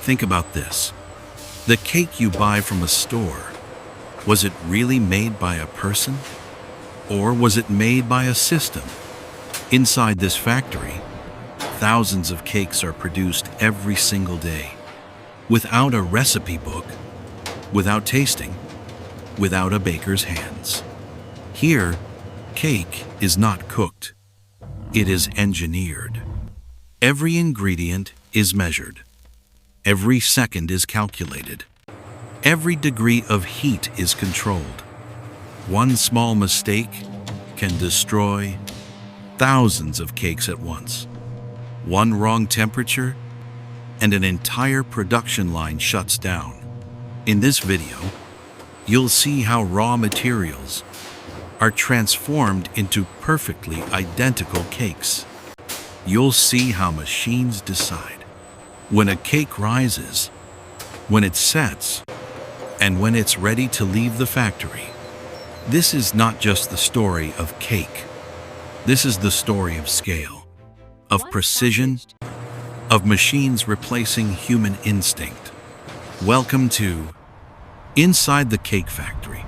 Think about this. The cake you buy from a store, was it really made by a person? Or was it made by a system? Inside this factory, thousands of cakes are produced every single day, without a recipe book, without tasting, without a baker's hands. Here, cake is not cooked. It is engineered. Every ingredient is measured. Every second is calculated. Every degree of heat is controlled. One small mistake can destroy thousands of cakes at once. One wrong temperature, and an entire production line shuts down. In this video, you'll see how raw materials are transformed into perfectly identical cakes. You'll see how machines decide when a cake rises, when it sets, and when it's ready to leave the factory. This is not just the story of cake. This is the story of scale, of precision, of machines replacing human instinct. Welcome to Inside the Cake Factory.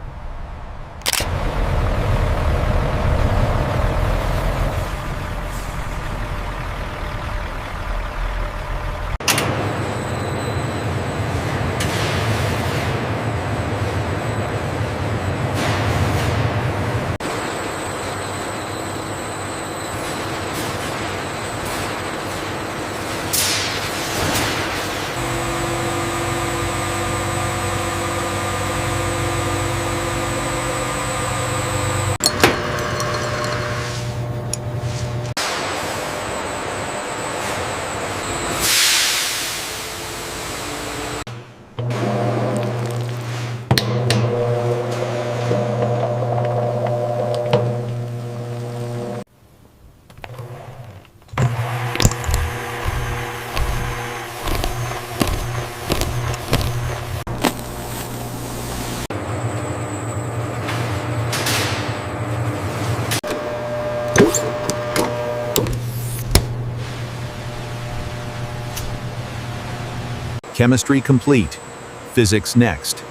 Chemistry complete. Physics next.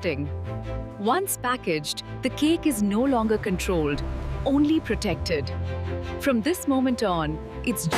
testing. Once packaged, the cake is no longer controlled, only protected. From this moment on, it's